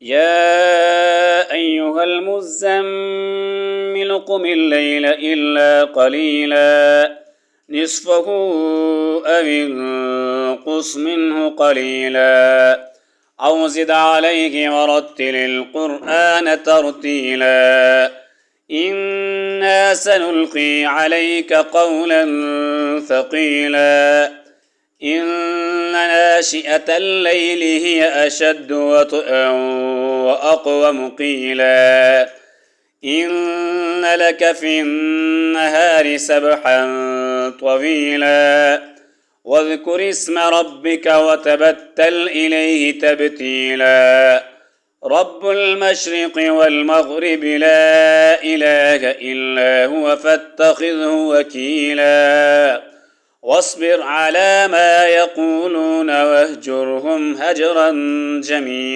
يا أيها المزمل قم الليل إلا قليلا نصفه أو انقص منه قليلا أو زد عليه ورتل القرآن ترتيلا إنا سنلقي عليك قولا ثقيلا إن ناشئة الليل هي أشد وطئا وأقوم قيلا إن لك في النهار سبحا طويلا واذكر اسم ربك وتبتل إليه تبتيلا رب المشرق والمغرب لا إله إلا هو فاتخذه وكيلا واصبر على ما يقولون واهجرهم هجرا جميلا